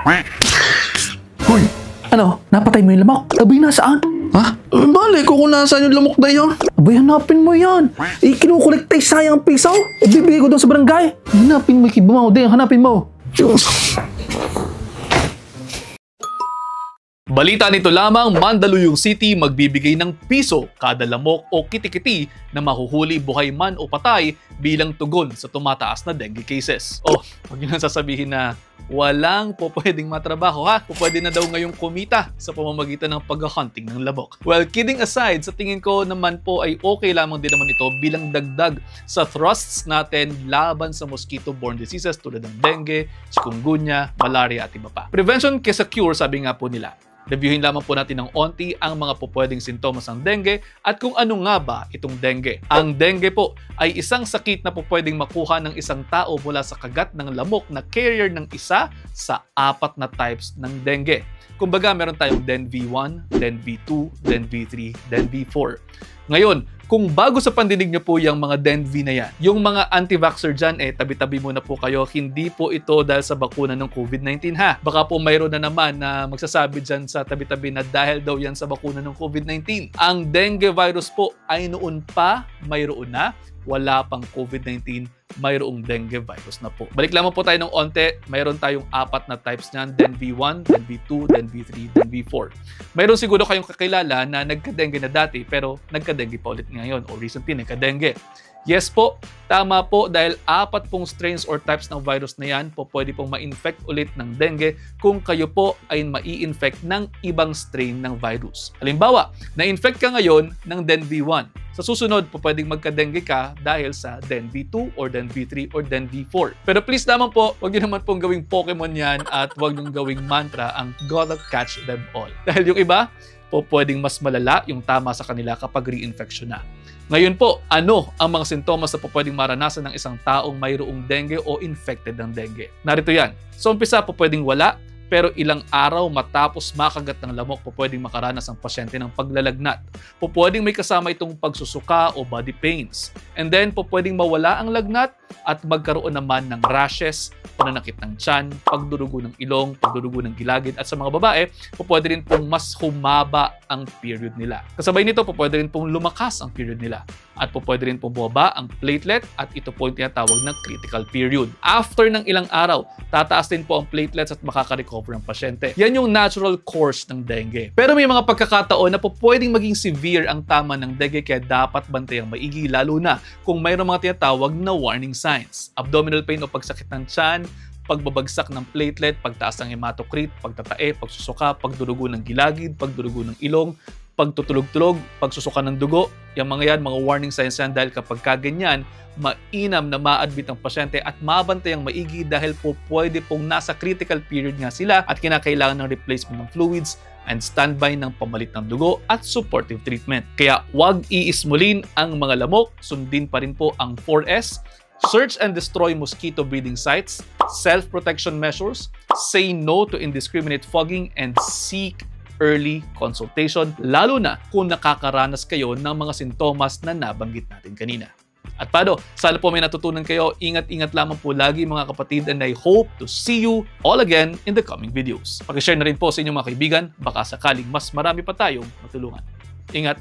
Hoy! Ano? Napatay mo yung lamok? Abay, nasaan? Ha? Balik ko kung nasaan yung lamok na yun. Abay, hanapin mo yan. Kinukulektay sayang piso. Ibibigay ko doon sa barangay. Hanapin mo, kibumaw din. Hanapin mo. Balita nito lamang, Mandaluyong City magbibigay ng piso kada lamok o kitikiti na mahuhuli buhay man o patay bilang tugon sa tumataas na dengue cases. Oh, huwag nyo nang sasabihin na walang po pwedeng matrabaho ha. Pwede na daw ngayong kumita sa pamamagitan ng pag-hunting ng lamok. Well, kidding aside, sa tingin ko naman po ay okay lamang din naman ito bilang dagdag sa thrusts natin laban sa mosquito-borne diseases tulad ng dengue, chikungunya, malaria at iba pa. Prevention kaysa cure, sabi nga po nila. Reviewin lamang po natin ng onti ang mga pupwedeng sintomas ng dengue at kung ano nga ba itong dengue. Ang dengue po ay isang sakit na pupwedeng makuha ng isang tao mula sa kagat ng lamok na carrier ng isa sa 4 na types ng dengue. Kumbaga, meron tayong DenV1, DenV2, DenV3, DenV4. Ngayon, kung bago sa pandinig nyo po yung mga DenV na yan, yung mga anti-vaxxer dyan, tabi-tabi muna po kayo. Hindi po ito dahil sa bakuna ng COVID-19 ha. Baka po mayroon na naman na magsasabi dyan sa tabi-tabi na dahil daw yan sa bakuna ng COVID-19. Ang dengue virus po ay noon pa mayroon na. Wala pang COVID-19, mayroong dengue virus na po. Balik lamang po tayo ng onte. Mayroon tayong 4 na types niyan. DenV1, DenV2, DenV3, DenV4. Mayroon siguro kayong kakilala na nagka-dengue na dati pero nagka-dengue pa ulit ngayon o recently nagka-dengue. Yes po, tama po dahil 4 pong strains or types ng virus na yan po pwede pong ma-infect ulit ng dengue kung kayo po ay mai-infect ng ibang strain ng virus. Halimbawa, na-infect ka ngayon ng DenV1. Sa susunod po pwedeng magka-dengue ka dahil sa DenV2 or DenV3 or DenV4. Pero please naman po, huwag nyo naman pong gawing Pokemon yan at huwag nyo gawing mantra ang gotta catch them all. Dahil yung iba po pwedeng mas malala yung tama sa kanila kapag reinfection na. Ngayon po, ano ang mga sintomas na po pwedeng maranasan ng isang taong mayroong dengue o infected ng dengue? Narito yan. Sa umpisa po pwedeng wala, pero ilang araw matapos makagat ng lamok po pwedeng makaranas ang pasyente ng paglalagnat. Po pwedeng may kasama itong pagsusuka o body pains. And then po pwedeng mawala ang lagnat at magkaroon naman ng rashes, pananakit ng tiyan, pagdurugo ng ilong, pagdurugo ng gilagid at sa mga babae, po pwede rin pong mas humaba ang period nila. Kasabay nito po pwede rin pong lumakas ang period nila. At po pwede rin pong bumaba ang platelet at ito po yung tinatawag na critical period. After ng ilang araw, tataas din po ang platelets at makaka-recover ang pasyente. Yan yung natural course ng dengue. Pero may mga pagkakataon na po pwedeng maging severe ang tama ng dengue kaya dapat bantayang maigi lalo na kung mayroong mga tinatawag na warning signs. Abdominal pain o pagsakit ng tiyan, pagbabagsak ng platelet, pagtaas ng hematocrit, pagtatae, pagsusuka, pagdurugo ng gilagid, pagdurugo ng ilong, pagtutulog-tulog, pagsusuka ng dugo. Yung mga yan, mga warning signs yan dahil kapag kaganyan, mainam na ma-admit ang pasyente at mabantay ang maigi dahil po pwede pong nasa critical period nga sila at kinakailangan ng replacement ng fluids and standby ng pamalit ng dugo at supportive treatment. Kaya wag iismulin ang mga lamok, sundin pa rin po ang 4S, search and destroy mosquito breeding sites, self-protection measures, say no to indiscriminate fogging, and seek early consultation, lalo na kung nakakaranas kayo ng mga sintomas na nabanggit natin kanina. At paano, sana po may natutunan kayo. Ingat-ingat lamang po lagi mga kapatid and I hope to see you all again in the coming videos. Pag-share na rin po sa inyong mga kaibigan, baka sakaling mas marami pa tayong matulungan. Ingat!